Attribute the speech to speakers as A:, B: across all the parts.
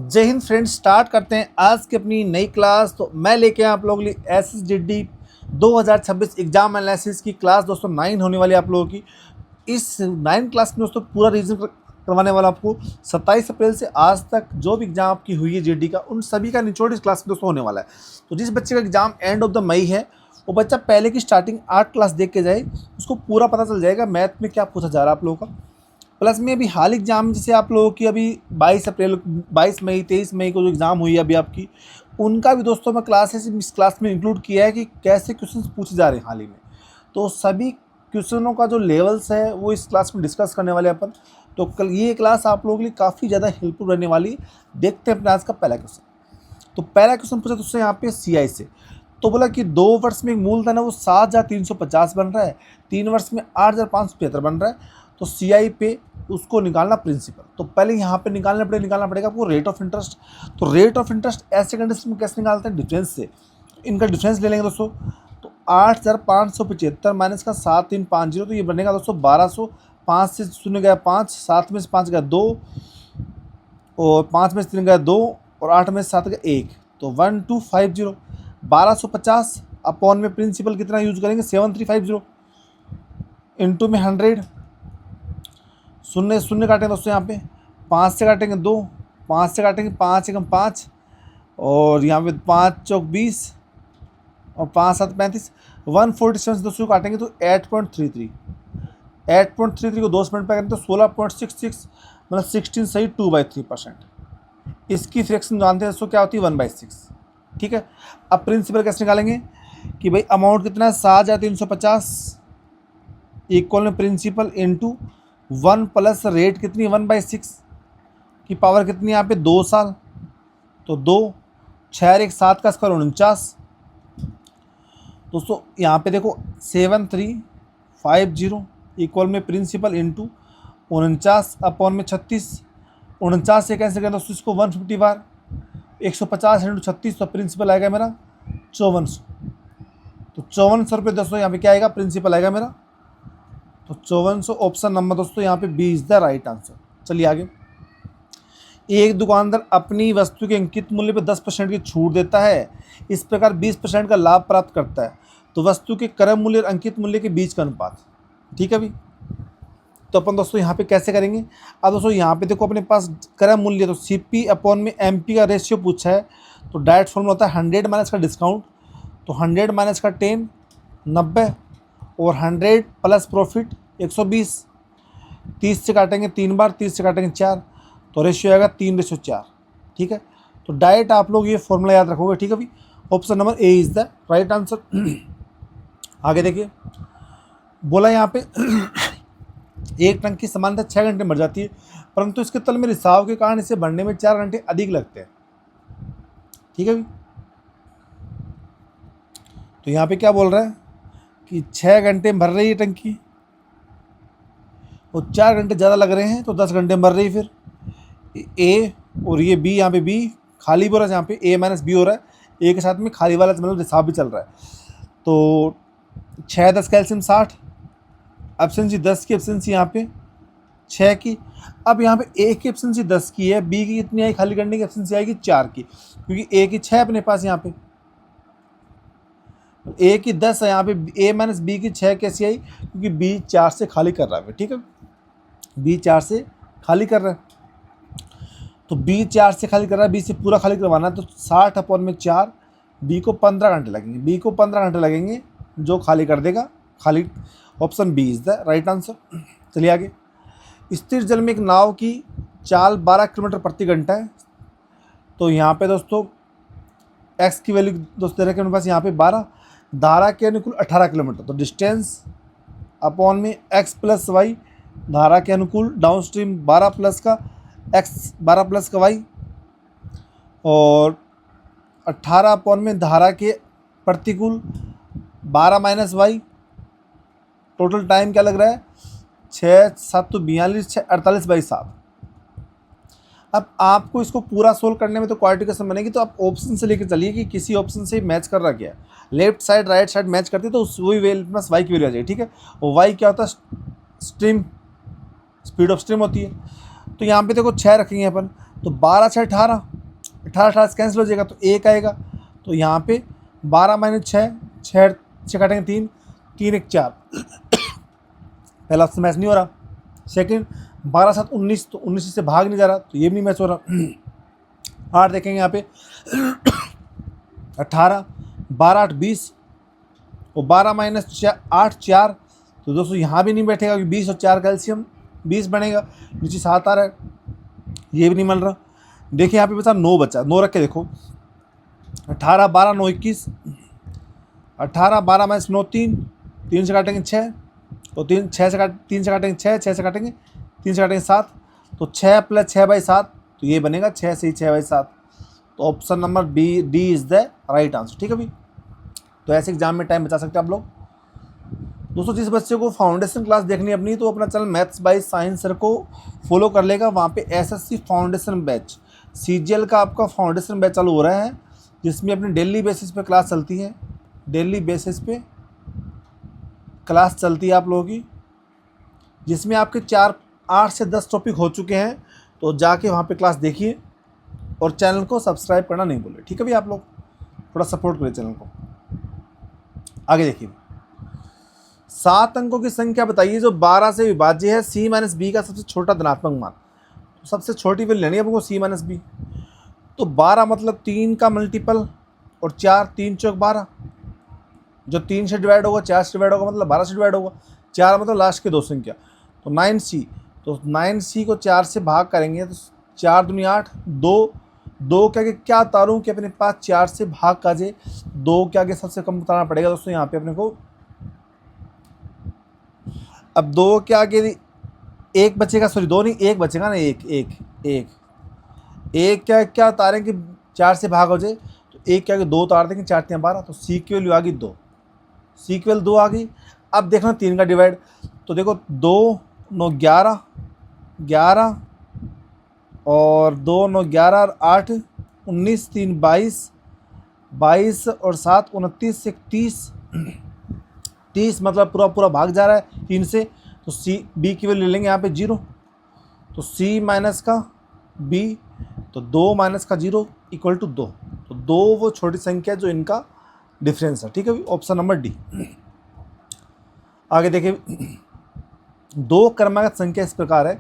A: जय Hind friends. Start करते हैं आज की अपनी नई क्लास। तो मैं लेके आया आप लोगों के लिए SSGD 2026 एग्जाम एनालिसिस की क्लास दोस्तों 9 होने वाली है आप लोगों की। इस 9 क्लास में दोस्तों पूरा रिवीजन करवाने वाला आपको 27 अप्रैल से आज तक जो भी एग्जाम आपकी हुई है जीडी का, उन सभी का निचोड़ इस क्लास में दोस्तों होने वाला है। तो जिस बच्चे का exam end of the May है वो बच्चा पहले की स्टार्टिंग 8 क्लास देख के जाए, उसको पूरा पता चल जाएगा मैथ में क्या पूछा जा रहा है आप लोगों का। प्लस में अभी हाल एग्जाम जैसे आप लोगों की अभी 22 मई 23 मई को जो एग्ज़ाम हुई है अभी आपकी, उनका भी दोस्तों मैं क्लासेस इस क्लास में इंक्लूड किया है कि कैसे क्वेश्चंस पूछे जा रहे हैं हाल ही में। तो सभी क्वेश्चनों का जो लेवल्स है वो इस क्लास में डिस्कस करने वाले अपन। तो कल ये क्लास आप लोगों के लिए काफ़ी ज़्यादा हेल्पफुल रहने वाली। देखते हैं अपने आज का पहला क्वेश्चन। तो पहला क्वेश्चन पूछा दोस्तों यहाँ पे CI से। तो बोला कि 2 वर्ष में मूलधन है वो 7,350 बन रहा है, 3 वर्ष में 8,575 बन रहा है। तो CI पे उसको निकालना प्रिंसिपल। तो पहले यहाँ पे निकालना पड़ेगा आपको रेट ऑफ इंटरेस्ट। तो रेट ऑफ इंटरेस्ट ऐसे कंडीशन में कैसे निकालते हैं, डिफरेंस से। इनका डिफरेंस ले लेंगे दोस्तों। तो 8,575 माइनस का 7,350, तो ये बनेगा दोस्तों 1,200। 5 से 0 गया 5, 7 में से 5 गया 2, और 5 में से 3 गया 2, और 8 में से 7 गया 1, तो 1250। 1250 अपॉन में प्रिंसिपल कितना यूज करेंगे 7350, इंटू में 100। शून्य शून्य काटेंगे दोस्तों यहाँ पे, 5 से काटेंगे 2, 5 से काटेंगे 5 एकम 5, और यहाँ पे 5 चौक 20, और 5 7 35। 147 से दोस्तों काटेंगे तो 8.33 को 2 मिनट पे करेंगे तो 16.66, मतलब 16 सही 2/3%। इसकी फ्रैक्शन जानते हैं दोस्तों क्या होती है 1/6। ठीक है। अब प्रिंसिपल कैसे निकालेंगे कि भाई अमाउंट कितना है 7,350 इक्वल में प्रिंसिपल इंटू 1 प्लस रेट कितनी 1/6 की पावर कितनी यहाँ पे 2 साल। तो 2 6 1 7 का स्क्वायर 49। दोस्तों यहाँ पे देखो 7350 इक्वल में प्रिंसिपल इंटू 49 अपॉन में 36। 49 से कैसे करें दोस्तों इसको 150 बार, 150 इंटू 36, तो प्रिंसिपल आएगा मेरा 5400। तो 5400 रुपये दोस्तों यहाँ पे क्या आएगा प्रिंसिपल आएगा मेरा। तो 5400 ऑप्शन नंबर दोस्तों यहाँ पे B is the right answer. चलिए आगे। एक दुकानदार अपनी वस्तु के अंकित मूल्य पर 10% की छूट देता है, इस प्रकार 20% का लाभ प्राप्त करता है। तो वस्तु के क्रय मूल्य और अंकित मूल्य के बीच का अनुपात। ठीक है भाई। तो अपन दोस्तों यहाँ पे कैसे करेंगे। अब दोस्तों यहाँ पे देखो अपने पास क्रय मूल्य, तो CP अपॉन में MP का रेशियो पूछा है। तो डायरेक्ट फॉर्मूला होता है 100 माइनस का डिस्काउंट। तो 100 माइनस का 10 90, और 100 प्लस प्रॉफिट 120। 30 से काटेंगे 3 बार, 30 से काटेंगे 4, तो रेशियो आएगा 3:4। ठीक है। तो डायरेक्ट आप लोग ये फॉर्मूला याद रखोगे। ठीक है भाई। Option number A is the right answer. आगे देखिए बोला यहाँ पे एक टंकी की सामान्यतः 6 घंटे मर जाती है, परंतु इसके तल में रिसाव के कारण इसे भरने में 4 घंटे अधिक लगते हैं। ठीक है भाई। तो यहाँ पे क्या बोल रहा है कि 6 घंटे भर रही है टंकी, और 4 घंटे ज़्यादा लग रहे हैं, तो 10 घंटे में भर रही है। फिर ए और ये बी, यहाँ पे बी खाली भी हो रहा है, यहाँ पे A माइनस बी हो रहा है, ए के साथ में खाली वाला मतलब रिसाव भी चल रहा है। तो 6 10 का एलसीएम 60, एब्सेंसी 10 की, एब्सेंसी यहाँ पे 6 की। अब यहाँ पे ए की एब्सेंसी 10 की है, बी की कितनी आई खाली करने की एब्सेंसी आएगी 4 की, क्योंकि ए की 6 अपने पास यहाँ पे, ए की 10 है यहाँ पे, ए माइनस बी की 6 कैसी आई, क्योंकि बी 4 से खाली कर रहा है। ठीक है। बी 4 से खाली कर रहा है, तो बी 4 से खाली कर रहा है, बी से पूरा खाली करवाना है। तो 60 अपॉन में 4, बी को 15 घंटे लगेंगे, बी को 15 घंटे लगेंगे जो खाली कर देगा खाली। Option B is the right answer. चलिए आगे। स्थिर जल में एक नाव की चाल 12 किलोमीटर प्रति घंटा है। तो यहाँ पे दोस्तों एक्स की वैल्यू दोस्तों दे रखे मेरे पास यहाँ पे 12, धारा के अनुकूल 18 किलोमीटर। तो डिस्टेंस अपॉन में एक्स प्लस वाई, धारा के अनुकूल डाउन स्ट्रीम 12 प्लस का एक्स 12 प्लस का वाई, और 18 अपॉन में धारा के प्रतिकूल 12 माइनस वाई। टोटल टाइम क्या लग रहा है 6 7 तो 42, 6 48/7। अब आपको इसको पूरा सोल्व करने में तो क्वाड्रेटिक बनेगी, तो आप ऑप्शन से लेकर चलिए कि किसी ऑप्शन से मैच कर रहा क्या है। Left side right side match करती है तो वही वैल्यू प्लस वाई की वैल्यू आ जाएगी। ठीक है। और वाई क्या होता है स्ट्रीम, स्पीड ऑफ स्ट्रीम होती है। तो यहाँ पे देखो 6 रखेंगे अपन, तो 12 6 18, 18 18 से कैंसिल हो जाएगा तो 1 आएगा। तो यहाँ पे 12 माइनस 6, 6 6 काटेंगे 3, 3 1 4, पहला ऑप्शन मैच नहीं हो रहा। सेकंड 12 7 19, तो 19 से भाग नहीं जा रहा, तो ये भी नहीं मैच हो रहा। 8 देखेंगे यहाँ पे 18, 12 8 20, और 12 माइनस 8 4, तो दोस्तों यहाँ भी नहीं बैठेगा क्योंकि 20 और 4 कैल्शियम 20 बनेगा, नीचे 7 आ रहा है, ये भी नहीं मिल रहा। देखिए यहाँ पे बचा 9 बचा, 9 रख के देखो 18 12 9 21, 18 12 माइनस 9 3, 3 से काटेंगे 6, तो 3 से काटेंगे 6, 6 से काटेंगे 3 से काटेंगे 7, तो 6 प्लस 6/7, तो ये बनेगा 6 से ही 6/7। तो option number D is the right answer. ठीक है भाई, तो ऐसे एग्जाम में टाइम बचा सकते हैं आप लोग। दोस्तों जिस बच्चे को फाउंडेशन क्लास देखनी है अपनी, तो अपना channel maths by science sir को फॉलो कर लेगा। वहाँ पे एसएससी फाउंडेशन बैच, सीजीएल का आपका फाउंडेशन बैच चालू हो रहा है, जिसमें अपनी डेली बेसिस पे क्लास चलती है, डेली बेसिस पे क्लास चलती है आप लोगों की, जिसमें आपके 8 से 10 टॉपिक हो चुके हैं। तो जाके वहाँ पे क्लास देखिए और चैनल को सब्सक्राइब करना नहीं भूलें। ठीक है भैया, आप लोग थोड़ा सपोर्ट करें चैनल को। आगे देखिए, 7 अंकों की संख्या बताइए जो 12 से विभाज्य है, सी माइनस बी का सबसे छोटा धनात्मक मान। तो सबसे छोटी वैल्यू लेनी है आपको सी माइनस बी। तो 12 मतलब 3 का मल्टीपल और 4, 3 चौक 12, जो 3 से डिवाइड होगा 4 से डिवाइड होगा मतलब 12 से डिवाइड होगा, 4 मतलब लास्ट के 2 संख्या, तो 9C। तो 9C को 4 से भाग करेंगे तो 4 दूनी 8, 2 के आगे क्या उतारूँ कि अपने पास 4 से भाग का जे 2 के आगे सबसे कम उतारना पड़ेगा दोस्तों। यहाँ पे अपने को अब 2 के आगे एक बचेगा, सॉरी 2 नहीं 1 बचेगा ना, एक क्या उतारें कि 4 से भाग हो जाए, तो 1 के आगे 2 उतार देंगे, 4 3 12, तो सी की वैल्यू आ गई 2, सी की वैल्यू 2 आ गई। अब देखना 3 का डिवाइड, तो देखो 2 9 11 11 और 2 9 11 8 19 3 22 22 और 7 29 से 30 मतलब पूरा भाग जा रहा है 3 से, तो सी बी की वैल्यू ले लेंगे यहाँ पे 0, तो सी माइनस का बी, तो 2 माइनस का 0 इक्वल टू 2, तो 2 वो छोटी संख्या जो इनका डिफरेंस है। ठीक है, ऑप्शन नंबर डी। आगे देखिए, 2 क्रमागत संख्या इस प्रकार है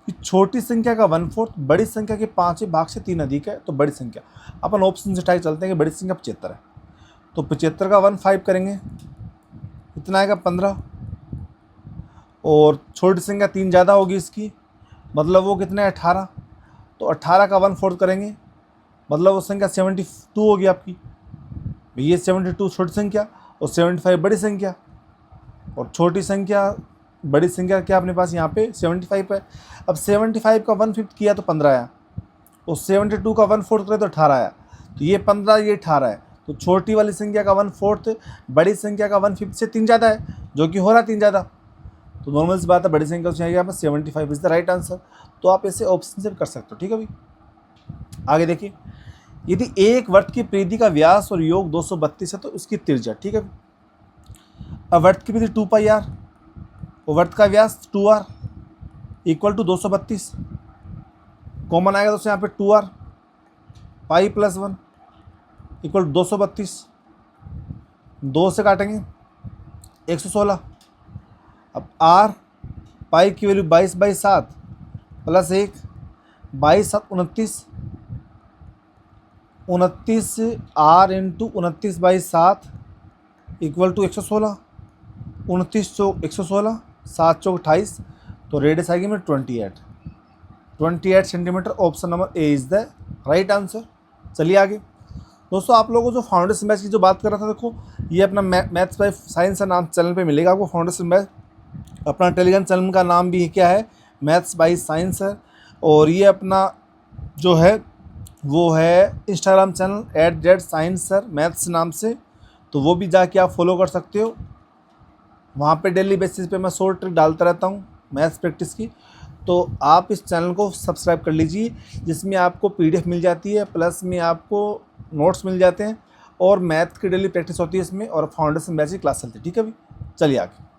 A: कि छोटी संख्या का 1/4 बड़ी संख्या के 5वें भाग से 3 अधिक है, तो बड़ी संख्या अपन ऑप्शन से टाइप चलते हैं कि बड़ी संख्या 75 है, तो 75 का 1/5 करेंगे, इतना आएगा 15, और छोटी संख्या 3 ज़्यादा होगी इसकी, मतलब वो कितना है 18, तो 18 का 1/4 करेंगे, मतलब वो संख्या 72 होगी आपकी। ये 72 छोटी संख्या और 75 बड़ी संख्या, और छोटी संख्या बड़ी संख्या क्या अपने पास यहाँ पे 75 है। अब 75 का 1/5 किया तो 15 आया, और 72 का 1/4 करे तो 18 आया, तो ये 15 ये 18 है, तो छोटी वाली संख्या का 1/4 बड़ी संख्या का 1/5 से 3 ज़्यादा है, जो कि हो रहा है 3 ज़्यादा, तो नॉर्मल सी बात है बड़ी संख्या उसमें यहाँ पर 75 इज़ द राइट आंसर। तो आप इसे ऑप्शन से कर सकते हो। ठीक है भाई, आगे देखिए, यदि एक वृत्त की परिधि का व्यास और योग 232 है तो उसकी त्रिज्या, ठीक है, अब वृत्त की परिधि 2πr और वृत्त का व्यास 2r इक्वल टू 232, कॉमन आएगा दोस्तों यहाँ पे 2r, pi plus 1 equal to 232, 2 से काटेंगे 116, अब r पाई की value 22/7 plus 1, 22 7 29, 29 r into 29/7 equal to 116, 29 चौक 116, 7 चौक 28, तो रेडियस आएगी में 28 centimetre. Option number A is the right answer. चलिए आगे दोस्तों, आप लोगों को जो फाउंडेशन बैच की जो बात कर रहा था, देखो ये अपना मैथ्स बाय साइंस का नाम चैनल पे मिलेगा आपको फाउंडेशन बैच। अपना टेलीग्राम चैनल का नाम भी क्या है, मैथ्स बाय साइंस है, और ये अपना जो है वो है Instagram channel @science sir maths नाम से, तो वो भी जाके आप फॉलो कर सकते हो। वहाँ पे डेली बेसिस पे मैं शॉर्ट ट्रिक डालता रहता हूँ मैथ्स प्रैक्टिस की, तो आप इस चैनल को सब्सक्राइब कर लीजिए, जिसमें आपको PDF मिल जाती है, प्लस में आपको नोट्स मिल जाते हैं, और मैथ की डेली प्रैक्टिस होती है इसमें, और फाउंडेशन बैच की क्लास चलती है। ठीक है भाई, चलिए आगे।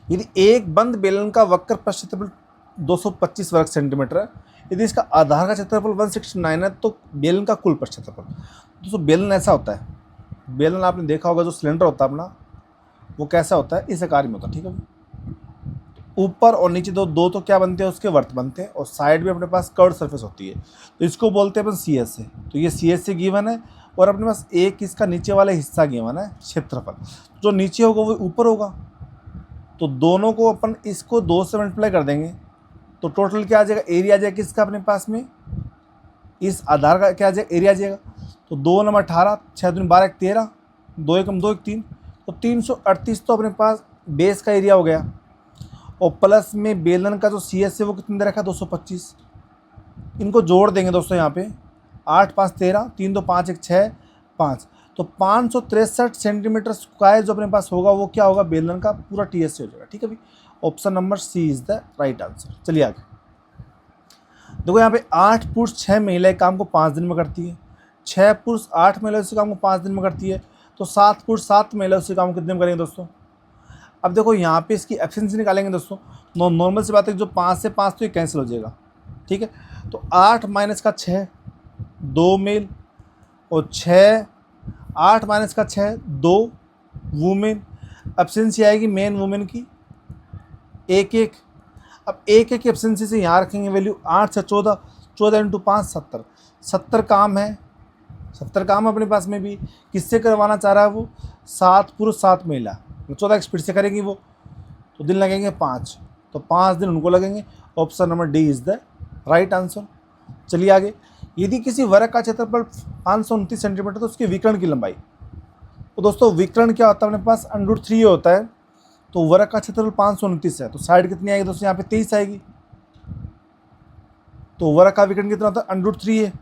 A: यदि एक बंद बेलन का वक्र प्रक्षेत्रफल 225 वर्ग सेंटीमीटर है, यदि इसका आधार का क्षेत्रफल 169 है तो बेलन का कुल पृष्ठ क्षेत्रफल। दोस्तों बेलन ऐसा होता है, बेलन आपने देखा होगा जो सिलेंडर होता है अपना, वो कैसा होता है, इस आकार में होता है, ठीक है। ऊपर और नीचे दो तो क्या बनते हैं, उसके वर्त बनते हैं, और साइड में अपने पास कर्व सरफेस होती है, तो इसको बोलते हैं अपन सी एस से। तो ये सी एस से गिवन है, और अपने पास एक इसका नीचे वाला हिस्सा गिवन है क्षेत्रफल, जो नीचे होगा वो ऊपर होगा। तो दोनों को अपन इसको 2 से मल्टीप्लाई कर देंगे तो टोटल क्या आ जाएगा, एरिया आ जाएगा किसका अपने पास में, इस आधार का क्या आ जाएगा, एरिया आ जाएगा। तो 2 नंबर 18, 6 दूनी 12, 1 13, 2 एकम 2 1 3, तो 338 तो अपने पास बेस का एरिया हो गया। और प्लस में बेलन का जो सी एस है वो कितने दे रखा है, 225। इनको जोड़ देंगे दोस्तों यहाँ पे, 8 5 13, 3 2 5 1 6 5, तो 563 सेंटीमीटर स्क्वायर जो अपने पास होगा वो क्या होगा, बेलन का पूरा टी एस से हो जाएगा, ठीक है भाई। Option number C is the right answer. चलिए आगे देखो, यहाँ पे 8 पुरुष 6 महिलाएं काम को 5 दिन में करती है, 6 पुरुष 8 महिलाओं से काम को 5 दिन में करती है, तो 7 पुरुष 7 महिलाओं से काम कितने में करेंगे दोस्तों। अब देखो यहाँ पे इसकी एफिशिएंसी निकालेंगे दोस्तों, नॉर्मल सी बात है, जो 5 से 5 तो ये कैंसिल हो जाएगा, ठीक है। तो 8 माइनस का 6 2 मेल, और 6 8 माइनस का 6 2 वुमेन। एफिशिएंसी आएगी मेन वुमेन की 1 1। अब 1 1 एफिशिएंसी से यहाँ रखेंगे वैल्यू, 8 से 14, 14 इंटू 5 70, 70 काम है, 70 काम अपने पास में भी। किससे करवाना चाह रहा है वो, 7 पुरुष 7 महिला, 14 स्पीड से करेंगी वो, तो दिन लगेंगे 5, तो 5 दिन उनको लगेंगे। Option number D is the right answer. चलिए आगे, यदि किसी वर्ग का क्षेत्रफल 529 सेंटीमीटर तो उसके विकर्ण की लंबाई, तो दोस्तों विकर्ण क्या होता है अपने पास, √3 होता है। तो वर्ग का क्षेत्रफल 529 है, तो साइड कितनी आएगी दोस्तों, यहाँ पे 23 आएगी। तो वर्ग का विकर्ण कितना होता है, √3 है,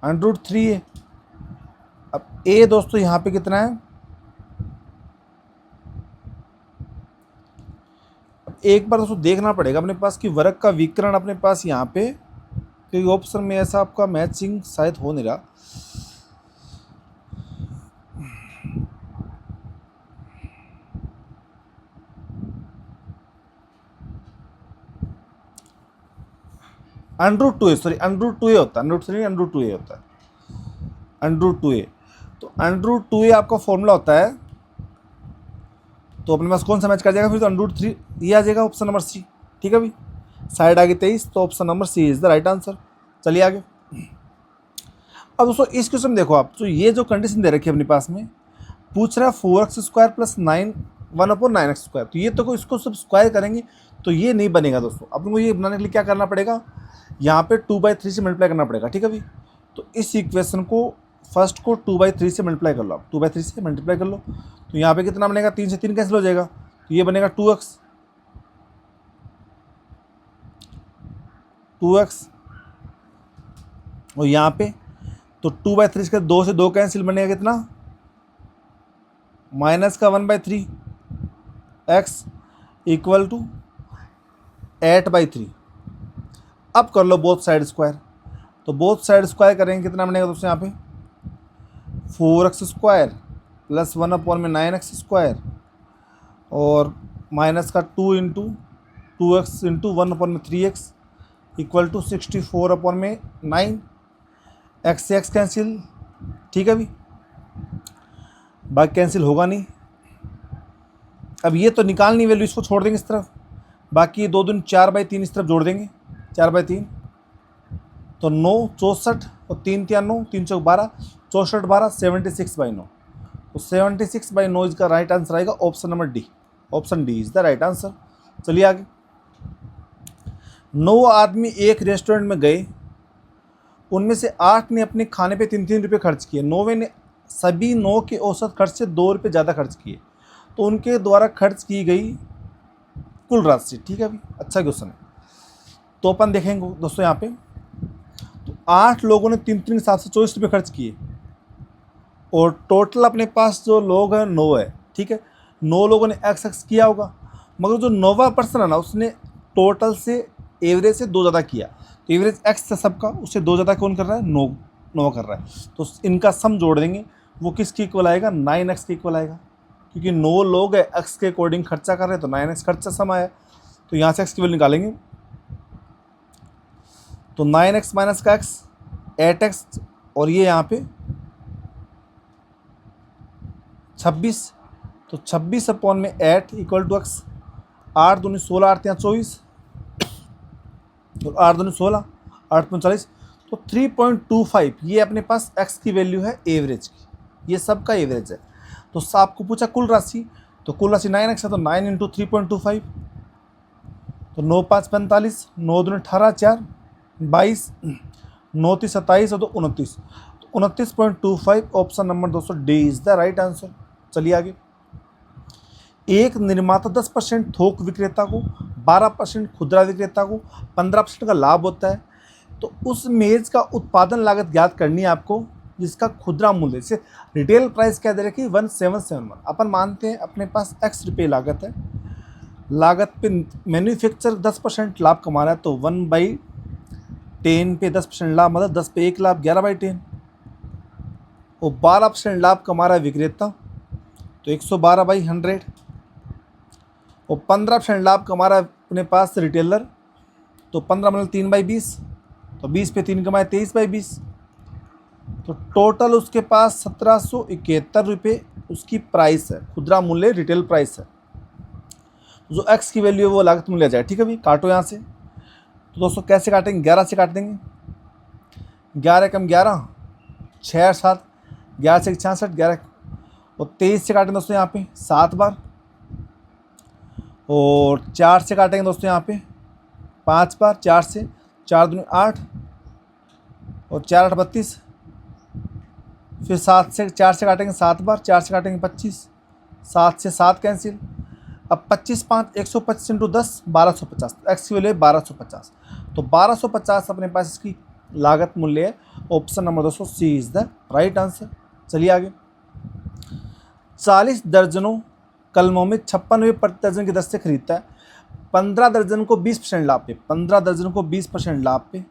A: √3 है। अब ए दोस्तों यहाँ पे कितना है, एक बार दोस्तों देखना पड़ेगा अपने पास कि वर्ग का विकर्ण अपने पास यहाँ पे, क्योंकि ऑप्शन में ऐसा आपका मैचिंग शायद हो नहीं रहा। √2 सॉरी, √2 होता है, √3 होता है, √2। तो √2 आपका फॉर्मूला होता है, तो अपने पास कौन सा मैच कर जाएगा फिर, तो √3 ये आ जाएगा, ऑप्शन नंबर सी, ठीक है भाई। साइड आगे 23, तो option number C is the right answer. चलिए आगे। अब दोस्तों इस क्वेश्चन में देखो आप, तो ये जो कंडीशन दे रखी है अपने पास में, पूछ रहा है 4x² + 9 1/9x², तो ये तो को इसको सब स्क्वायर करेंगे तो ये नहीं बनेगा दोस्तों। अपन को ये बनाने के लिए क्या करना पड़ेगा, यहाँ पे 2/3 से मल्टीप्लाई करना पड़ेगा, ठीक है भाई। तो इस इक्वेशन को फर्स्ट को 2/3 से मल्टीप्लाई कर लो आप, 2/3 से मल्टीप्लाई कर लो, तो यहाँ पे कितना बनेगा, 3 से 3 कैंसिल हो जाएगा, तो ये बनेगा 2x, और यहाँ पे तो 2/3 के 2 से 2 कैंसिल, बनेगा कितना, माइनस का 1/3 x इक्वल टू 8/3। अब कर लो बोथ साइड स्क्वायर, तो बोथ साइड स्क्वायर करेंगे कितना बनेगा दोस्तों, यहाँ पे 4x² + 1/9x² और माइनस का 2 into 2x into 1/3x equal to 64/9। x से x कैंसिल, ठीक है भाई, बाकी कैंसिल होगा नहीं। अब ये तो निकालनी वैल्यू, इसको छोड़ देंगे इस तरफ, बाकी ये 2 दूनी 4/3 इस तरफ जोड़ देंगे, 4/3, तो 9 64 और 3 3 9, 3 चौक 12, 64 12 76/9, तो 76/9 इसका राइट आंसर आएगा, option number D. Option D is the right answer. चलिए आगे। 9 आदमी एक रेस्टोरेंट में गए, उनमें से 8 ने अपने खाने पे 3-3 रुपये खर्च किए, 9वें ने सभी 9 के औसत खर्च से 2 रुपये ज़्यादा खर्च किए, तो उनके द्वारा खर्च की गई कुल राशि, ठीक है भाई, अच्छा क्वेश्चन है। तो अपन देखेंगे दोस्तों यहाँ पे, तो 8 लोगों ने 3-3 के हिसाब से 24 रुपये खर्च किए, और टोटल अपने पास जो लोग हैं 9 है, ठीक है। 9 लोगों ने x किया होगा, मगर जो 9वां पर्सन है ना, उसने टोटल से एवरेज से 2 ज़्यादा किया, तो एवरेज x है सबका, उससे 2 ज़्यादा कौन कर रहा है, 9 कर रहा है, तो इनका सम जोड़ देंगे, वो किसके इक्वल आएगा, 9x के इक्वल आएगा, क्योंकि 9 लोग है x के अकॉर्डिंग खर्चा कर रहे हैं, तो 9x खर्चा सम आया, तो यहाँ से x की वैल्यू निकालेंगे, तो 9x माइनस का x 8x और ये यहाँ पे 26, तो 26 अपॉन में 8 इक्वल टू x। 8 दूनी 16, 8 यहाँ 24 और 8 दूनी 16, 8 45, तो 3.25 ये अपने पास x की वैल्यू है एवरेज की, ये सबका एवरेज है। तो आपको पूछा कुल राशि, तो कुल राशि 9x है, तो 9 इंटू 3.25, तो 9 5 45, 9 दूनी 18, 4 22, 9 3 27 और तो 29, तो 29.25 ऑप्शन नंबर दोस्तों D is the right answer. चलिए आगे। एक निर्माता 10% थोक विक्रेता को, 12% खुदरा विक्रेता को 15% का लाभ होता है। तो उस मेज का उत्पादन लागत ज्ञात करनी है आपको, जिसका खुदरा मूल्य, जैसे रिटेल प्राइस क्या दे रखी है 1771, अपन मानते हैं अपने पास x रुपये लागत है, लागत पे मैन्युफैक्चर 10% लाभ कमा रहा है, तो 1/10 पे 10% लाभ, मतलब 10 पे 1 लाभ, 11/10। और 12% लाभ कमा रहा है विक्रेता, तो 112/100। और 15% लाभ कमा रहा है अपने पास रिटेलर, तो 15 मतलब 3/20, तो 20 पे 3 कमाए 23/20। तो टोटल उसके पास 1771 रुपये उसकी प्राइस है, खुदरा मूल्य रिटेल प्राइस है। जो x की वैल्यू है वो लागत मूल्य आ जाए। ठीक है भाई, काटो यहाँ से। तो दोस्तों कैसे काटेंगे, 11 से काट देंगे, 11 कम 11, 6 7, 11 से 66, 11 और 23 से काटेंगे दोस्तों यहाँ पे 7 बार, और 4 से काटेंगे दोस्तों यहाँ पे 5 बार, 4 से 4 दूनी 8 और 4 8 32, फिर 7 से 4 से काटेंगे 7 बार, 4 से काटेंगे 25, 7 से 7 कैंसिल। अब 25 5 125 इंटू 10 1250, एक्स की वैल्यू है 1250, तो 1250 अपने पास इसकी लागत मूल्य है। ऑप्शन नंबर दोस्तों सी इज द राइट आंसर। चलिए आगे। 40 दर्जनों कलमों में 56 प्रति दर्जन की दर से खरीदता है, 15 दर्जन को 20% लाभ पे, 15 दर्जन को 20% लाभ पे,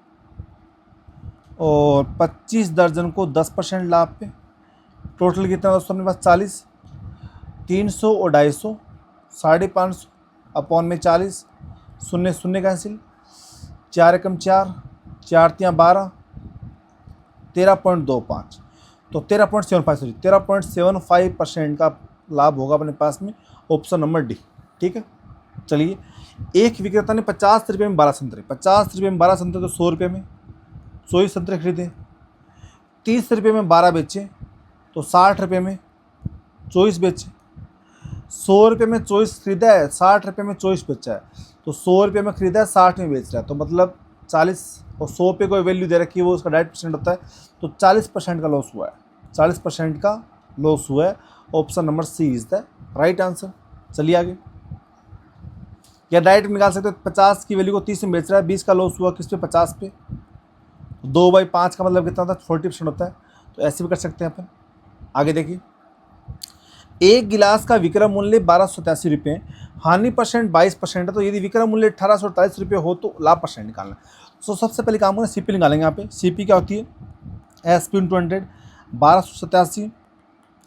A: और 25 दर्जन को 10% लाभ पे। टोटल कितना दोस्तों अपने पास 40, 300 और 250, 550 अपॉन में 40, 0 0 कैंसिल, 4 एकम 4, 4 तियाँ 12, 13.25, तो 13.75% का लाभ होगा अपने पास में, ऑप्शन नंबर डी। ठीक है, चलिए। एक विक्रेता ने 50 रुपये में 12 संतरे, 50 रुपये में 12 संतरे, तो 100 रुपये में 24 संतरे खरीदे। 30 रुपये में 12 बेचे, तो 60 रुपये में 24 बेचे। 100 रुपये में 24 खरीदा है, 60 रुपये में 24 बेचा है, तो 100 रुपये में खरीदा है, 60 में बेच रहा है, तो मतलब 40 और 100 पे कोई वैल्यू दे रखी है, वो उसका 1.5% होता है, तो 40% का लॉस हुआ है, 40% का लॉस हुआ है। Option number C is the right answer. चलिए आगे। या डायरेक्ट निकाल सकते हो, 50 की वैल्यू को 30 में बेच रहा है, 20 का लॉस हुआ किस पे, 50 पे, 2/5 का मतलब कितना होता है, 40% होता है, तो ऐसे भी कर सकते हैं अपन। आगे देखिए। एक गिलास का विक्रय मूल्य 1287 रुपये, हानि परसेंट 22% है, तो यदि विक्रय मूल्य 1848 रुपये हो तो लाभ परसेंट निकालना। तो सबसे पहले काम करें, सीपी निकालेंगे। यहाँ पे सीपी क्या होती है, एसपी इंटू 100, 1287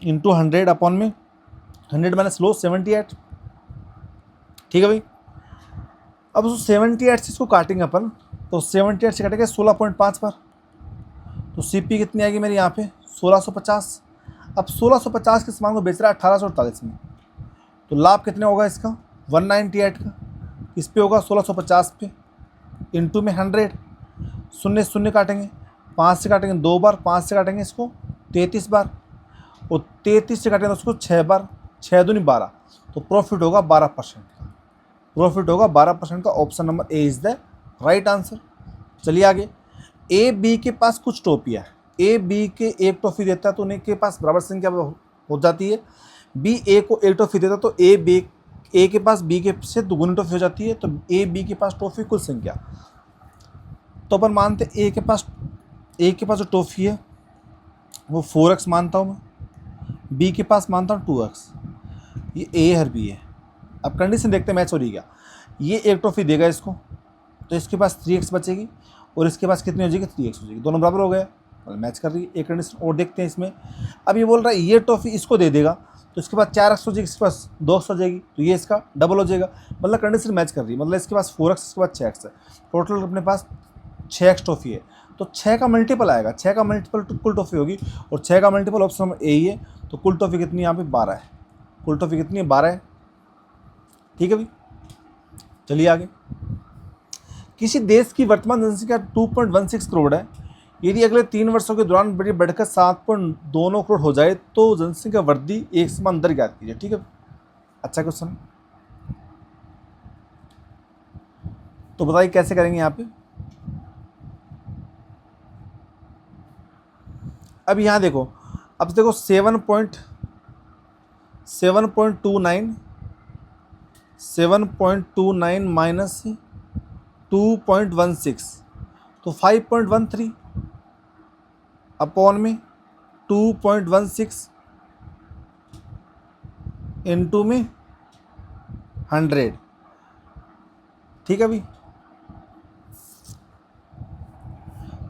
A: इंटू 100 अपॉन में 100 माइनस लो 78। ठीक है भाई। अब उस 78 से इसको काटेंगे अपन, तो 78 से काटेंगे 16.5 बार, तो सीपी कितनी आएगी मेरी यहाँ पे 1650। अब 1650 के सामान को बेच रहा है 1848 में, तो लाभ कितने होगा इसका 198 का, इस पे होगा 1650 पे इंटू में 100, 0 0 काटेंगे, 5 से काटेंगे 2 बार, 5 से काटेंगे इसको 33 बार, और 33 से काटेंगे उसको 6 बार, 6 दूनी 12, तो प्रॉफिट होगा 12% का, प्रॉफिट होगा 12% का। Option number A is the right answer. चलिए आगे। ए बी के पास कुछ टॉफियाँ है, ए बी के एक टॉफ़ी देता है तो उन्हीं के पास बराबर संख्या हो जाती है, बी ए को एक टॉफ़ी देता है तो ए के पास बी के से दुगुनी टॉफ़ी हो जाती है, तो ए बी के पास टॉफ़ी कुल संख्या। तो अपन मानते ए के पास जो टॉफ़ी है वो 4x मानता हूँ मैं, बी के पास मानता हूँ 2x, ये ए और बी है। अब कंडीशन देखते हैं मैच हो रही क्या। ये एक टॉफ़ी देगा इसको, तो इसके पास 3x बचेगी, और इसके पास कितनी हो जाएगी 3x हो जाएगी, दोनों बराबर हो गए, मतलब मैच कर रही है। एक कंडीशन और देखते हैं इसमें। अब ये बोल रहा है ये टॉफ़ी इसको दे देगा, तो इसके पास 4x हो जाएगी, इसके पास 2x हो जाएगी, तो ये इसका डबल हो जाएगा, मतलब कंडीशन मैच कर रही है, मतलब इसके पास 4x, इसके पास 6x है। टोटल अपने पास 6x टॉफ़ी है, तो 6 का मल्टीपल आएगा, 6 का मल्टीपल तो कुल टॉफ़ी होगी, और 6 का मल्टीपल ऑप्शन नंबर ए ही है, तो कुल टॉफ़ी कितनी है यहाँ पे 12 है, कुल टॉफ़ी कितनी है 12 है। ठीक है भाई, चलिए आगे। किसी देश की वर्तमान जनसंख्या 2.16 करोड़ है, यदि अगले 3 वर्षों के दौरान बढ़कर 7.29 करोड़ हो जाए तो जनसंख्या वृद्धि एक समान दर ज्ञात कीजिए। ठीक है, अच्छा क्वेश्चन। तो बताइए कैसे करेंगे यहाँ पे। अब यहाँ देखो, अब देखो 7.29 माइनस 2.16 तो 5.13 अपॉन में 2.16 इंटू में 100। ठीक है भाई,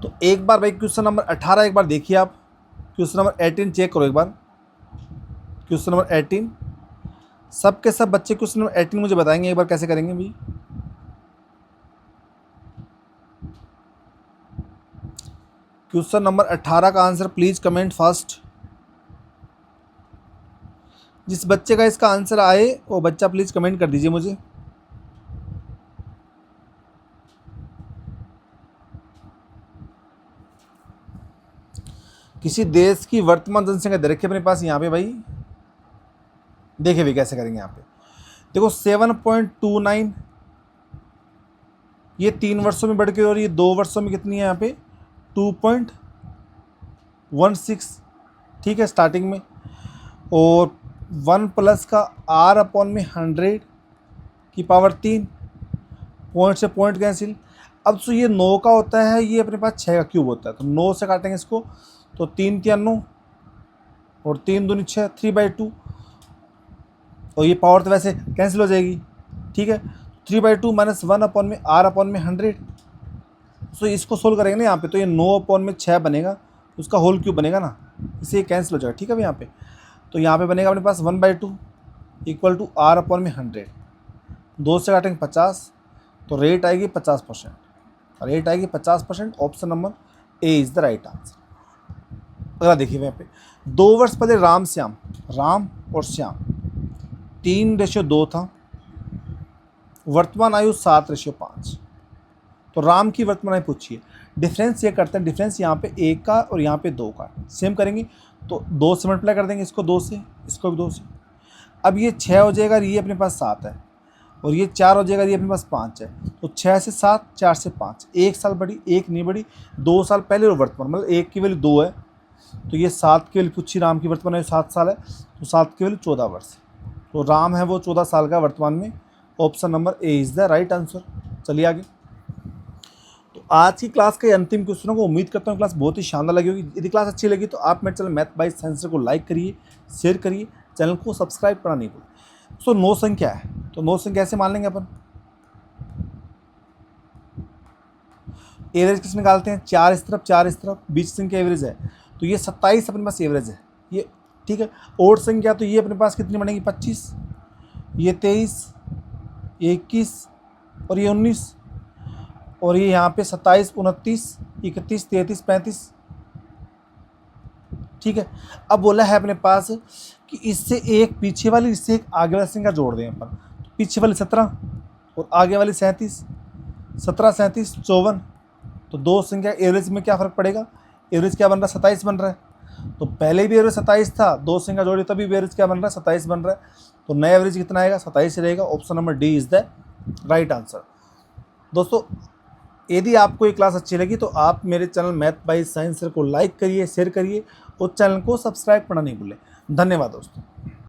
A: तो एक बार भाई क्वेश्चन नंबर 18 एक बार देखिए आप, क्वेश्चन नंबर 18 चेक करो एक बार। क्वेश्चन नंबर 18 सब के सब बच्चे क्वेश्चन नंबर 18 मुझे बताएंगे एक बार कैसे करेंगे भाई। क्वेश्चन नंबर 18 का आंसर प्लीज कमेंट फर्स्ट। जिस बच्चे का इसका आंसर आए वो बच्चा प्लीज कमेंट कर दीजिए मुझे। किसी देश की वर्तमान जनसंख्या दे रखी है अपने पास यहाँ पे भाई, देखिए भाई कैसे करेंगे यहाँ पे। देखो 7.29 ये 3 वर्षों में बढ़ के, और ये 2 वर्षों में कितनी है यहाँ पे 2.16। ठीक है स्टार्टिंग में, और 1 प्लस का r अपॉन में 100 की पावर 3, पॉइंट से पॉइंट कैंसिल। अब तो ये 9 का होता है, ये अपने पास 6 का क्यूब होता है, तो 9 से काटेंगे इसको, तो 3 3 9 और 3 दूनी 6, 3/2, और ये पावर तो वैसे कैंसिल हो जाएगी। ठीक है, 3/2 माइनस 1 अपॉन में r अपॉन में 100। तो इसको सोल्व करेंगे ना यहाँ पे, तो ये 9 अपॉन में 6 बनेगा, उसका होल क्यूब बनेगा ना, इससे ये कैंसिल हो जाएगा। ठीक है भाई, यहाँ पे तो यहाँ पे बनेगा अपने पास 1/2 इक्वल टू r अपॉन में 100। 2 से काटेंगे 50, तो रेट आएगी 50%, रेट आएगी 50%। Option number A is the right answer. अगला देखिए यहाँ पे, 2 वर्ष पहले राम और श्याम 3:2 था, वर्तमान आयु 7:5। तो राम की वर्तमान आयु पूछिए, डिफरेंस ये करते हैं, डिफरेंस यहाँ पे 1 का और यहाँ पे 2 का सेम करेंगे, तो 2 से मल्टीप्लाई कर देंगे, इसको 2 से, इसको भी 2 से। अब ये 6 हो जाएगा, ये अपने पास 7 है, और ये 4 हो जाएगा, ये अपने पास 5 है, तो 6 से 7, 4 से 5, 1 साल बढ़ी, 1 नहीं बढ़ी, 2 साल पहले और वर्तमान, मतलब 1 की वैल्यू 2 है, तो ये 7 की वैल्यू पूछी, राम की वर्तमान आयु 7 साल है, तो 7 की वैल्यू 14 वर्ष, तो राम है वो 14 साल का वर्तमान में। Option number A is the right answer. चलिए आगे। तो आज की क्लास के अंतिम क्वेश्चनों को उम्मीद करता हूँ क्लास बहुत ही शानदार लगी होगी। यदि क्लास अच्छी लगी तो आप मेरे चैनल मैथ बाय साइंस को लाइक करिए, शेयर करिए, चैनल को सब्सक्राइब करना नहीं भूलिए। सो 9 संख्या है, तो 9 संख्या ऐसे मान लेंगे अपन, एवरेज किस निकालते हैं, 4 इस तरफ 4 इस तरफ, बीच संख्या एवरेज है, तो ये 27 अपने पास एवरेज है ये। ठीक है, ओड संख्या तो ये अपने पास कितनी बनेगी 25, ये 23, ये 21 और ये 19, और ये यहाँ पे 27, 29, 31, 33, 35। ठीक है, अब बोला है अपने पास कि इससे एक पीछे वाली, इससे एक आगे वाली संख्या जोड़ दें अपन, तो पीछे वाली 17 और आगे वाली 37, 17 37 54, तो 2 संख्या एवरेज में क्या फ़र्क पड़ेगा, एवरेज क्या बन रहा है 27 बन रहा है, तो पहले भी एवरेज 27 था, 2 संख्या जोड़ी तभी एवरेज क्या बन रहा है 27 बन रहा है, तो नया एवरेज कितना आएगा 27 रहेगा। Option number D is the right answer. दोस्तों यदि आपको ये क्लास अच्छी लगी तो आप मेरे चैनल मैथ बाय साइंस को लाइक करिए, शेयर करिए और चैनल को सब्सक्राइब करना नहीं भूलें। धन्यवाद दोस्तों।